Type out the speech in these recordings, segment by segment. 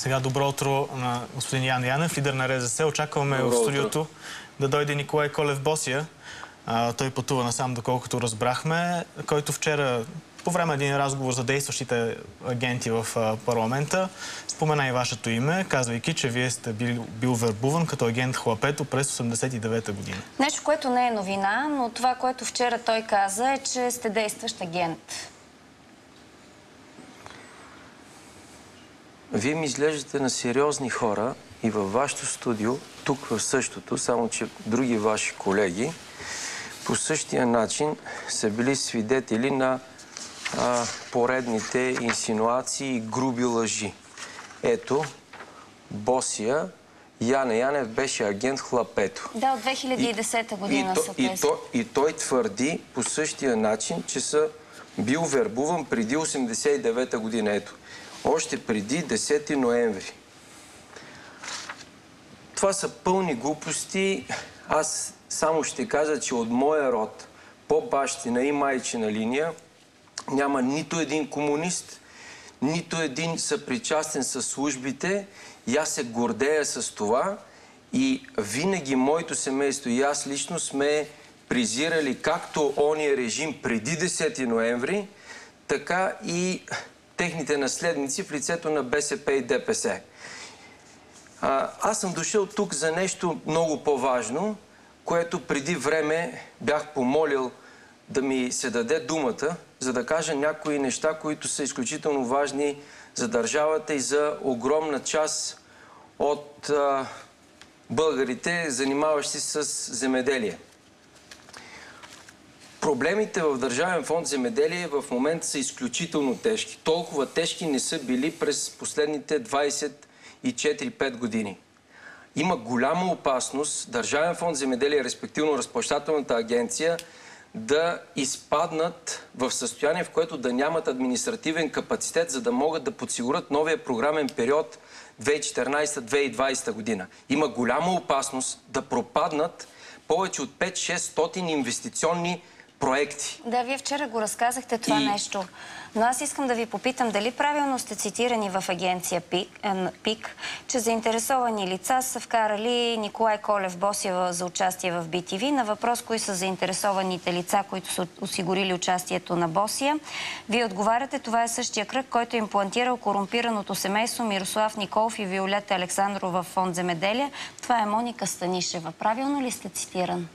Сега добро утро на господин Ян Янев, лидер на РЗС. Очакваме в студиото да дойде Николай Колев-Босия. Той пътува насам, доколкото разбрахме, който вчера по време на един разговор за действащите агенти в парламента спомена и вашето име, казвайки, че вие сте бил вербуван като агент Хлапето през 1989 година. Нещо, което не е новина, но това, което вчера той каза, е, че сте действащ агент. Вие ми изглеждате на сериозни хора и във вашето студио, тук в същото, само че други ваши колеги, по същия начин са били свидетели на поредните инсинуации и груби лъжи. Ето, Босия, Яне Янев беше агент Хлапето. Да, от 2010 година са тези. И той твърди по същия начин, че са бил вербуван преди 1989 година. Ето, още преди 10 ноември. Това са пълни глупости. Аз само ще кажа, че от моя род, по бащина и майчина линия, няма нито един комунист, нито един съпричастен със службите. И аз се гордея с това. И винаги моето семейство и аз лично сме презирали както ония режим преди 10 ноември, така и техните наследници в лицето на БСП и ДПС. Аз съм дошъл тук за нещо много по-важно, което преди време бях помолил да ми се даде думата, за да кажа някои неща, които са изключително важни за държавата и за огромна част от българите, занимаващи се с земеделие. Проблемите в Държавен фонд земеделие в момента са изключително тежки. Толкова тежки не са били през последните 24-5 години. Има голяма опасност Държавен фонд земеделие, респективно Разплащателната агенция, да изпаднат в състояние, в което да нямат административен капацитет, за да могат да подсигурят новия програмен период 2014-2020 година. Има голяма опасност да пропаднат повече от 5-600 инвестиционни проекти. Да, вие вчера го разказахте това нещо. Но аз искам да ви попитам дали правилно сте цитирани в агенция ПИК, че заинтересовани лица са вкарали Николай Колев-Босия за участие в BTV. На въпрос, кои са заинтересованите лица, които са осигурили участието на Босия, вие отговаряте, това е същия кръг, който е имплантирал корумпираното семейство Мирослав Николов и Виолета Александрова в фонд земеделие. Това е Моника Станишева. Правилно ли сте цитиран?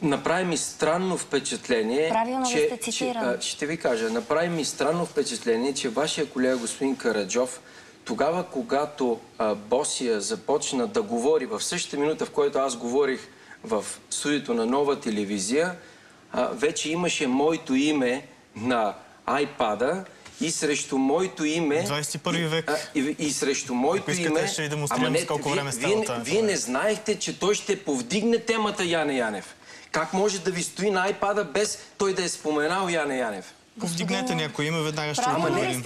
Направи ми странно впечатление, правилно ли сте цитиран? Ще ви кажа, направи ми странно впечатление, че вашия колега господин Караджов, тогава, когато Босия започна да говори в същата минута, в която аз говорих в студиото на Нова телевизия, вече имаше моето име на айпада и срещу моето име... 21 век. И срещу моето име... Ще ви демонстрирам с колко време става това. Вие не знаехте, че той ще повдигне темата Яне Янев. Как може да ви стои на айпада без той да е споменал Яне Янев? Повдигнете някой име, веднага ще отговорим.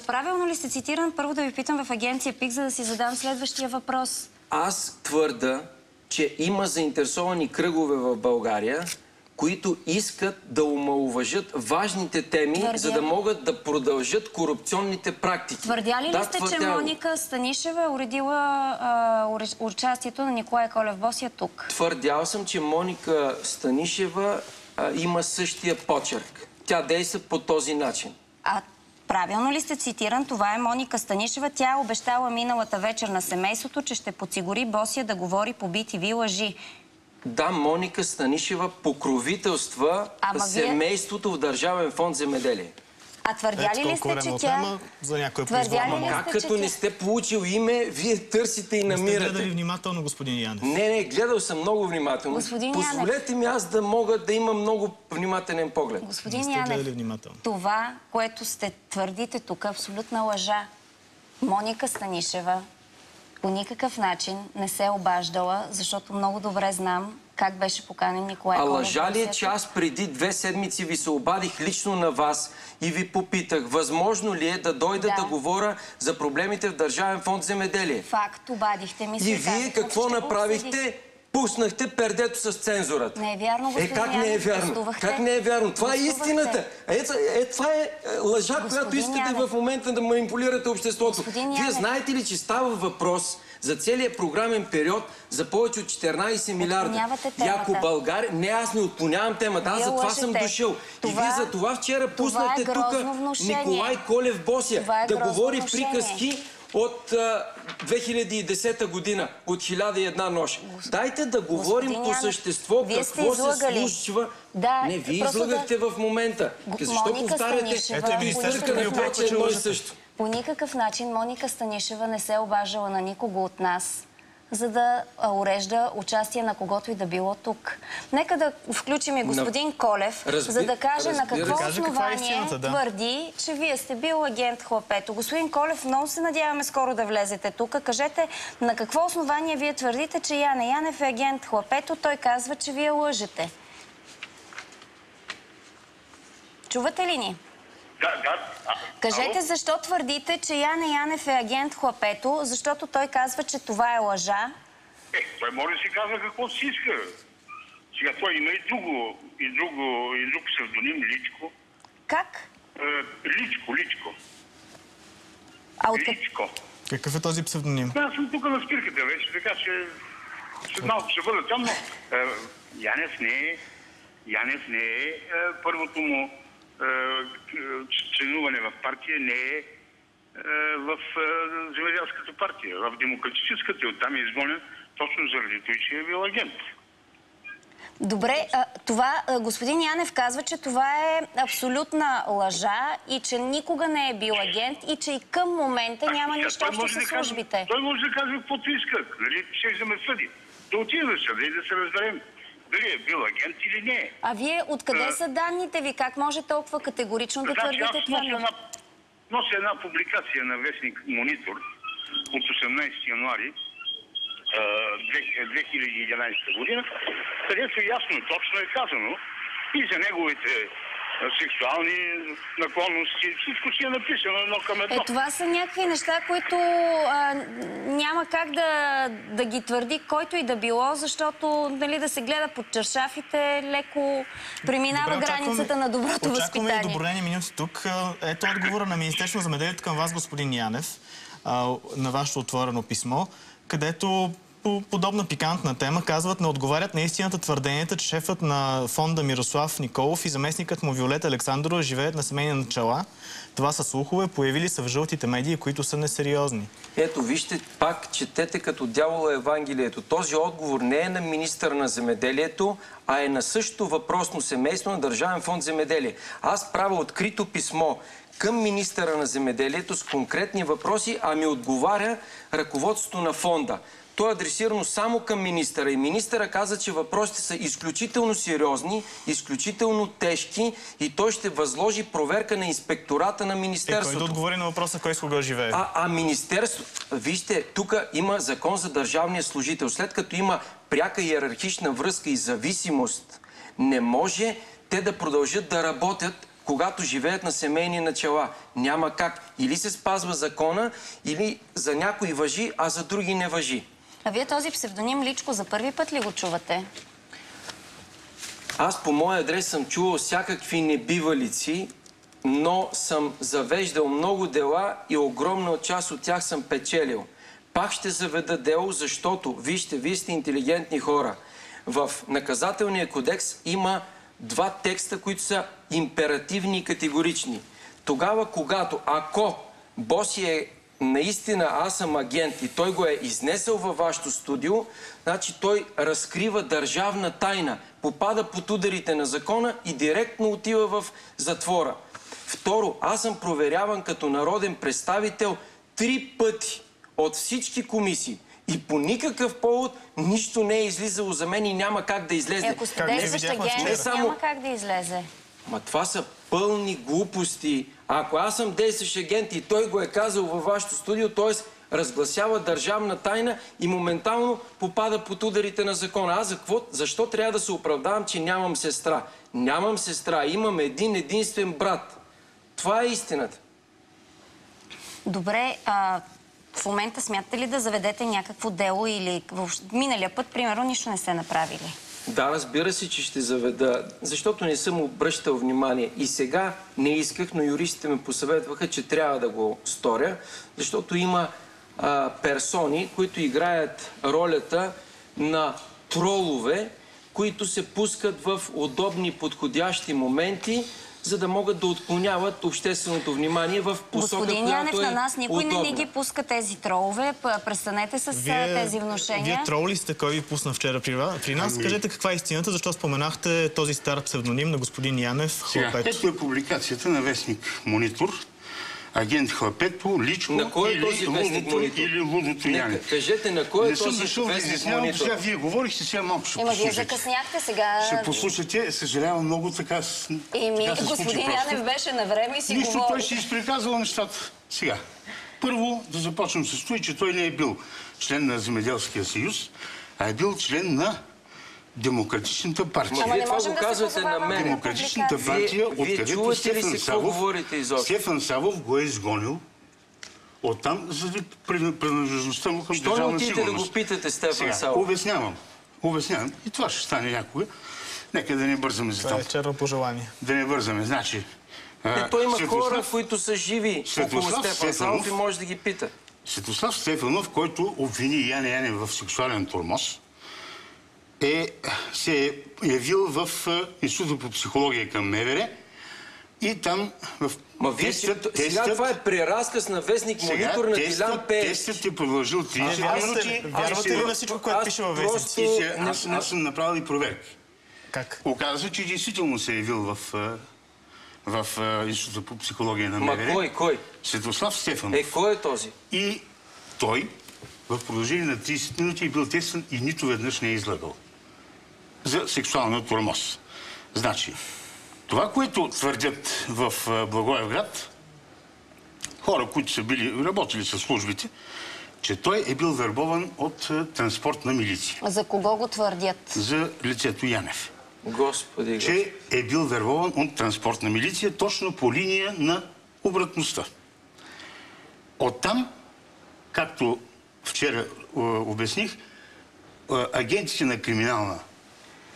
Правилно ли сте цитиран? Първо да ви питам в агенция ПИК, за да си задам следващия въпрос. Аз твърда, че има заинтересовани кръгове в България, които искат да омаловажат важните теми, за да могат да продължат корупционните практики. Твърдяли ли сте, че Моника Станишева е уредила участието на Николай Колев-Босия тук? Твърдял съм, че Моника Станишева има същия почерк. Тя действа по този начин. Правилно ли сте цитиран? Това е Моника Станишева. Тя е обещала миналата вечер на семейството, че ще подсигури Босия да говори по BTV лъжи. Да, Моника Станишева покровителства семейството в Държавен фонд земеделие. Твърдяли ли сте, че тя... Как като не сте получил име, вие търсите и намирате? Не сте гледали внимателно, господин Янев. Не, гледал съм много внимателно. Позволете ми аз да мога да имам много внимателен поглед. Господин Янев, това, което сте твърдите тук, е абсолютна лъжа. Моника Станишева по никакъв начин не се е обаждала, защото много добре знам как беше поканен Николай Колев. Лъжа ли е, че аз преди 2 седмици ви се обадих лично на вас и ви попитах, възможно ли е да дойда да говоря за проблемите в Държавен фонд земеделие? Факт, обадихте ми се. И вие какво направихте? пуснахте пердето с цензурата. Не е вярно, господин Как не е Янев, вярно? гостувахте. Как не е вярно? Това е Гостувахте. истината. Това е лъжа, която Господин искате Янев. в момента да манипулирате обществото. Господин Вие Янев. знаете ли, че става въпрос за целият програмен период за повече от 14 милиарда. Отклонявате И ако темата. България... Не, аз не отклонявам темата. Аз Вие за това лъжете. съм дошъл. И вие за това вчера пуснахте тук грозно внушение. Николай Колев Босия Това е да грозно говори внушение. приказки от 2010 година, от 1001 нощ. Дайте да говорим Господин по Янев, същество вие сте какво се излъгали. случва. Да, Не, вие просто излъгахте в момента. Защо Моника повтаряте? Станишева Ето и Министерството по ви никакъв опреква, че начин- едно и лъжете. също. По никакъв начин Моника Станишева не се е обаждала на никого от нас, за да урежда участие на когото и да било тук. Нека да включим и господин Колев, за да каже на какво каже каква е основание истината, да. твърди, че вие сте бил агент Хлапето. Господин Колев, много се надяваме скоро да влезете тук. Кажете на какво основание вие твърдите, че Яне Янев е агент Хлапето. Той казва, че вие лъжете. Чувате ли ни? Да. Кажете защо твърдите, че Яне Янев е агент Хлапето, защото той казва, че това е лъжа. Той може да си казва какво си иска. Сега той има и друг псевдоним, Личко. Как? Личко. А от Личко. Какъв е този псевдоним? Аз съм тук на спирката вече, така че след малко ще бъда там, но Янев не е първото му членуване в партия, не е в земеделската партия, в демократическата, и оттам е изгонен точно заради това, че е бил агент. Добре, господин Янев казва, че това е абсолютна лъжа и че никога не е бил агент и че и към момента няма нищо общо с службите. Той може да каже каквото иска, нали, ще да ме съди. Да отиде да съди и да се разберем дали е бил агент или не. А вие откъде са данните ви? Как може толкова категорично да твърдите това? Нося една публикация на вестник Монитор от 18 януари 2011 година, където ясно и точно е казано и за неговите сексуални наклонности. Всичко си е написано едно към едно. Това са някакви неща, които няма как да ги твърди който и да било, защото да се гледа под чаршафите леко преминава границата на доброто възпитание. Очакваме и добрени минути тук. Ето отговора на Министерството на земеделието към вас, господин Янев, на вашето отворено писмо, където по подобна пикантна тема казват, не отговарят на истината твърденията, че шефът на фонда Мирослав Николов и заместникът му Виолета Александрова живеят на семейни начала. Това са слухове, появили са в жълтите медии, които са несериозни. Ето, вижте, пак четете като дявола Евангелието. Този отговор не е на министъра на земеделието, а е на същото въпросно семейство на Държавен фонд земеделие. Аз правя открито писмо към министъра на земеделието с конкретни въпроси, а ми отговаря ръководството на фонда. То е адресирано само към министъра. И министъра каза, че въпросите са изключително сериозни, изключително тежки и той ще възложи проверка на инспектората на министерството. Кой да отговори на въпроса кой с кого живее? Министерство... Вижте, тук има закон за държавния служител. След като има пряка иерархична връзка и зависимост, не може те да продължат да работят, когато живеят на семейни начала. Няма как. Или се спазва закона, или за някои важи, а за други не важи. А вие този псевдоним Личко за първи път ли го чувате? Аз по мой адрес съм чувал всякакви небивалици, но съм завеждал много дела и огромна част от тях съм печелил. Пак ще заведа дело, защото, вижте, вие сте интелигентни хора. В наказателния кодекс има два текста, които са императивни и категорични. Тогава, когато, ако Боси е наистина аз съм агент и той го е изнесъл във вашето студио, значи той разкрива държавна тайна, попада под ударите на закона и директно отива в затвора. Второ, аз съм проверяван като народен представител 3 пъти от всички комисии. И по никакъв повод нищо не е излизало за мен и няма как да излезе. Ако сте действащ агент, няма как да излезе. Ма това са пълни глупости. Ако аз съм действащ агент и той го е казал във вашето студио, т.е. разгласява държавна тайна и моментално попада под ударите на закона. Аз защо трябва да се оправдавам, че нямам сестра? Нямам сестра, имам един единствен брат. Това е истината. Добре, В момента смятате ли да заведете някакво дело или миналия път, примерно, нищо не сте направили? Да, разбира се, че ще заведа, защото не съм обръщал внимание. И сега не исках, но юристите ме посъветваха, че трябва да го сторя, защото има персони, които играят ролята на тролове, които се пускат в удобни, подходящи моменти, за да могат да отклоняват общественото внимание в посока, Господин която Янев, е на нас никой удобна. не ни ги пуска тези тролове. Престанете с тези внушения. Вие трол ли сте, кой ви пусна вчера при нас? Кажете каква е истината, защо споменахте този стар псевдоним на господин Янев Хлапето? Ето е публикацията на вестник Монитор. Агент Хлапето, лично На кой е този вестник Монитор? или Лудото Янев. Кажете на кой е Не съм този дошъл да вестник изяснявам, Монитор? сега вие говорихте, сега малко ще Вие послушате. закъсняхте сега. Ще послушате, съжалявам много, така така се случи господин просто. Янев беше на време и си Нищо, той говори. си изприказва нещата. Сега, първо да започнем с това, че той не е бил член на Земеделския съюз, а е бил член на Демократичната партия. Ама Вие не това можем го да се казвате на позоваваме мен. на Демократичната публикации. партия, Вие откъдето чувате ли си какво говорите изобщо? Стефан Савов го е изгонил оттам, заради принадлежността му към Що не държавна отидете да сигурност. го питате Стефан Сега, Савов? обяснявам. И това ще стане някога. Нека да не бързаме за Това там. е черно пожелание. Да не бързаме. Значи, Той има Светослав- хора, които са живи около Светослав Стефан Савов и Стефанов- може да ги пита. Светослав Стефанов, който обвини Яне Янев в сексуален тормоз, се е явил в Института по психология към МВР и там в Сега това е преразказ на вестник Монитор на Дилян Пеевски. тестът е продължил 30 минути. Вярвате ли на всичко, което пише във вестници? Аз съм направил и проверки. Как? Оказва, че действително се е явил в Института по психология на Ма МВР. кой? Светослав Стефанов. Кой е този? И той в продължение на 30 минути е бил тестван и нито веднъж не е излъгал за сексуалния тормоз. Значи, това, което твърдят в Благоевград, хора, които са работили с службите, че той е бил вербован от транспортна милиция. За кого го твърдят? За лицето Янев. Господи, Че е бил вербован от транспортна милиция точно по линия на обратността. Оттам, както вчера обясних, агентите на криминална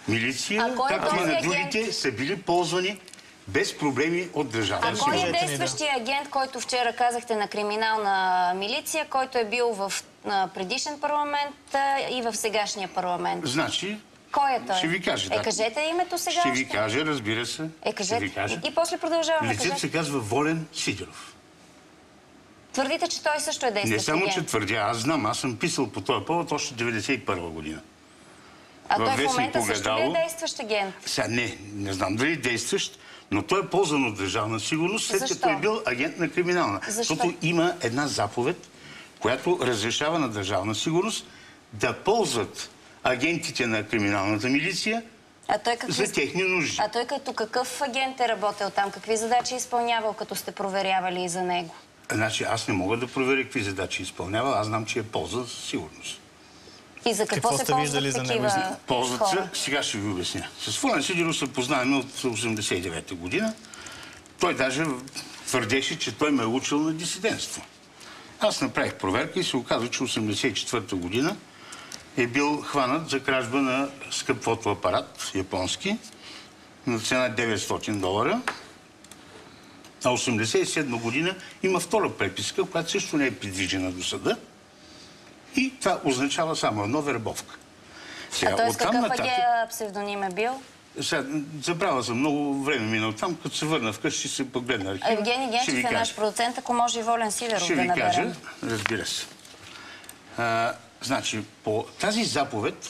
милиция, както и на другите, са били ползвани без проблеми от държавата. А кой е действащия агент, който вчера казахте на криминална милиция, който е бил в предишен парламент и в сегашния парламент? Значи, Кой е той? ще ви кажа. Кажете името сега. Ще ви кажа, разбира се. Кажете. Ще ви кажа. И после продължаваме. Лицето се казва Волен Сидеров. Твърдите, че той също е действащ Не само, агент. че твърдя, аз знам, аз съм писал по този повод още 1991 година. А той в вестник момента също ли е Огледало. действащ агент? Сега не знам дали е действащ, но той е ползван от държавна сигурност, след като е бил агент на криминална. Защо? Защото има една заповед, която разрешава на държавна сигурност да ползват агентите на криминалната милиция за техни нужди. А той като какъв агент е работил там? Какви задачи е изпълнявал, като сте проверявали и за него? Значи аз не мога да проверя какви задачи изпълнява, аз знам, че е ползван със сигурност. И за какво се сте виждали ползват за него? такива Ползват хора? се, сега ще ви обясня. С Волен Сидеров се познаваме от 89-та година. Той даже твърдеше, че той ме е учил на дисидентство. Аз направих проверка и се оказа, че 84-та година е бил хванат за кражба на скъп фотоапарат японски на цена $900. А 87 година има втора преписка, която също не е придвижена до съда. И това означава само едно вербовка. А той с какъв псевдоним е бил? Сега, забравя съм, много време минал там, като се върна вкъщи, ще се погледна архива. Евгений Генчев е наш продуцент, ако може и Волен Сидеров Ще да ви наберем. кажа, разбира се. Значи, по тази заповед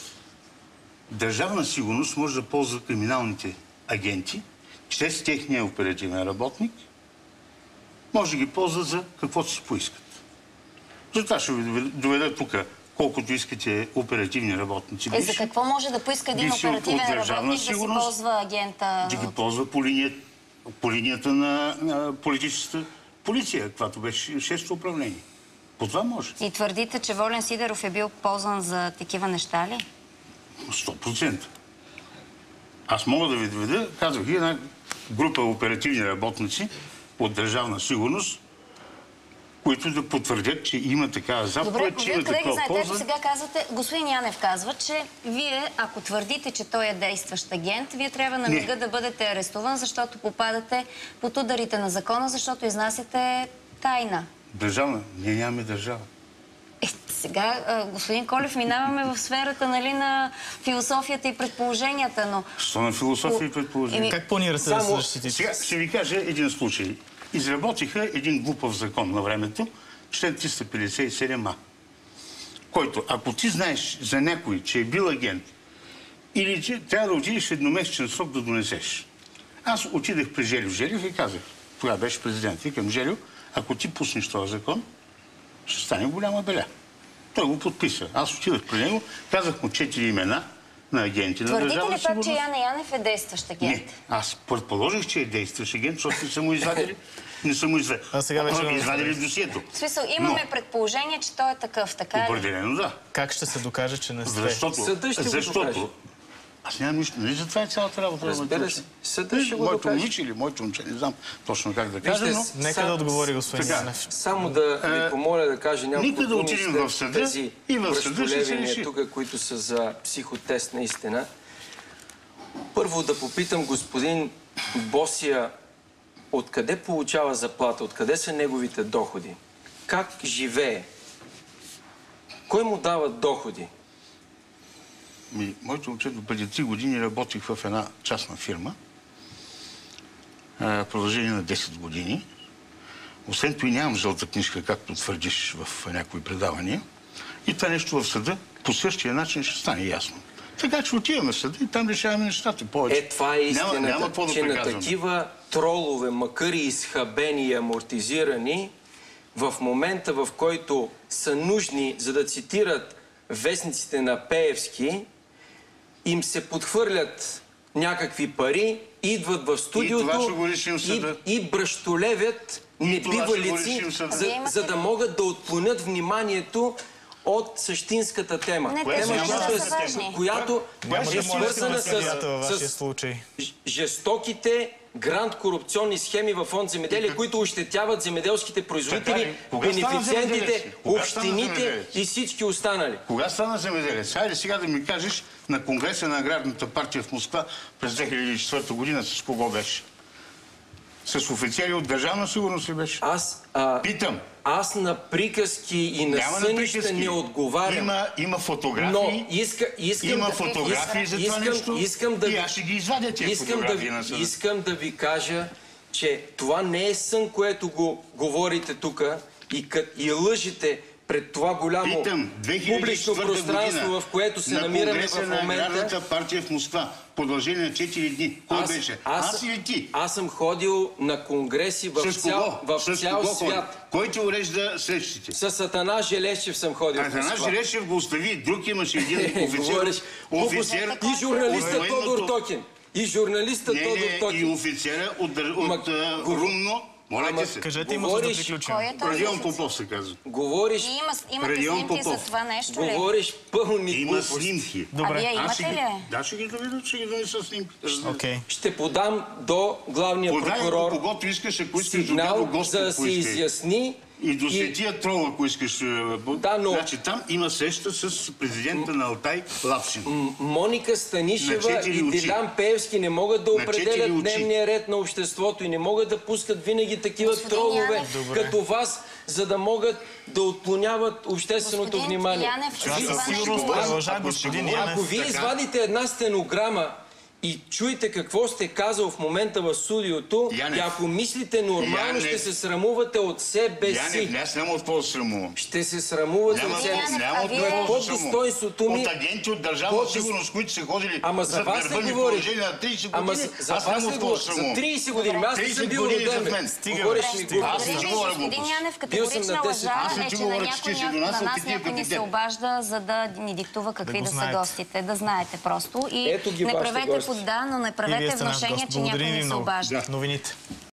Държавна сигурност може да ползва криминалните агенти, чрез техния оперативен работник, може да ги ползва за каквото си поискат. Затова ще ви доведа тук колкото искате оперативни работници. За какво може да поиска един бивши от оперативен Държавна работник да си сигурност, ползва агента? да ги ползва по линията на политическата полиция, каквато беше 6-то управление. По това може. И твърдите, че Волен Сидеров е бил ползван за такива неща ли? 100%. Аз мога да ви доведа, казах ви, една група оперативни работници от Държавна сигурност, които да потвърдят, че има такава Добре, заповед, че вие има колеги такова знаете, ето полза. сега казвате, господин Янев казва, че вие, ако твърдите, че той е действащ агент, вие трябва на мига да бъдете арестуван, защото попадате под ударите на закона, защото изнасяте тайна. Държавна? Ние нямаме държава. Сега, господин Колев, минаваме в сферата, нали, на философията и предположенията, но... Що на философия и предположение? Как планирате да се защитите? Сега ще ви кажа един случай. Изработиха един глупав закон на времето, член 357А, който, ако ти знаеш за някой, че е бил агент, или че трябва да отидеш в едномесечен срок да донесеш. Аз отидах при Желю Желев и казах, тогава беше президент, викам: Желю, ако ти пуснеш този закон, ще стане голяма беля. Той го подписа. Аз отидах при него, казах му 4 имена на агенти на Твърдите държавна ли пак, че сигурност. Яне Янев е действащ агент? Не, аз предположих, че е действащ агент, защото не са му извадили. Не са му извадили. А сега вече извадили в досието. В смисъл, имаме предположение, че той е такъв, така ли? Определено да. Как ще се докаже, че не сте? Съдът ще го докаже. Аз нямам нищо. Нали затова е цялата работа. Разбира се. Съдът ще го Моето докаже. момиче или моето момче, не знам точно как да кажа, но... Нека да отговори господин Янев. Само да ви помоля да кажа няколко нека да думи отидем след в съда тези и в съда ще се бръщолевения реши. тук, които са за психотест наистина. Първо да попитам господин Босия откъде получава заплата, откъде са неговите доходи, как живее, кой му дава доходи. Моето момче до преди 3 години работих в една частна фирма. В продължение на 10 години. Освен това и нямам жълта книжка, както твърдиш в някои предавания. И това нещо в съда по същия начин ще стане ясно. Така че отиваме в съда и там решаваме нещата повече. Това е истината, няма какво да че на приказваме. такива тролове, макар и изхабени и амортизирани, в момента, в който са нужни, за да цитират вестниците на Пеевски, им се подхвърлят някакви пари, идват в студиото и бръщолевят небивалици, за да могат да отклонят вниманието от същинската тема. Не, тези неща са важни. Която е свързана с с жестоките гранд корупционни схеми в фонд земеделие, които ощетяват земеделските производители, бенефициентите, общините и всички останали. Кога стана земеделец? Хайде сега да ми кажеш на Конгреса на Аграрната партия в Москва през 2004 година с кого беше? С офицери от Държавна сигурност ли беше? Питам. Аз на приказки и на сънища не отговарям. Има фотографии. Но има фотографии за това нещо. И аз ще ги извадя тези фотографии на съда. Искам да ви кажа, че това не е сън, което го говорите тук и лъжите пред това голямо публично пространство, в което се намираме в момента. На Аграрната партия в Москва. Продължение на 4 дни. Кой беше? Аз или ти? Аз съм ходил на конгреси в цял свят. Кой ти урежда срещите? С Атанас Желещев съм ходил в Москва. Атанас Желещев го остави. Друг имаше един офицер. И журналиста Тодор Токин. И офицера от Румно. Моля те се. Кажете им, за да приключим. Радион Попов се казва. Говориш... Имате снимки за това нещо ли? Говориш пълни Има глупости. снимки. А вие имате ли? Да, ще ги доведат, ще ги донеса снимки. Ще подам до главния прокурор когото искаш, ако искаш сигнал, за да се изясни. И до светия трол, ако искаш. Значи там има среща с президента на Алтай Лапшин. Моника Станишева и Дилян Пеевски не могат да определят дневния ред на обществото и не могат да пускат винаги такива тролове като вас, за да могат да отклоняват общественото внимание. Ако вие извадите една стенограма и чуете какво сте казал в момента в студиото, и ако мислите нормално, ще се срамувате от себе си. Аз няма от какво да срамувам. Ще се срамувате от себе си. Няма от какво да достоинството ми... От агенти от Държавна сигурност, които са ходили за вас не говориш. На 30 години, аз няма от какво да срамувам. За 30 години. Аз не съм бил роден. Говориш ми глупости. Господин Янев, категорична лъжа е, че на някой ни се обажда, за да ни диктува какви да са гостите. Да знаете просто. И не правете но не правете внушение, че някой ни се обажда. Новините.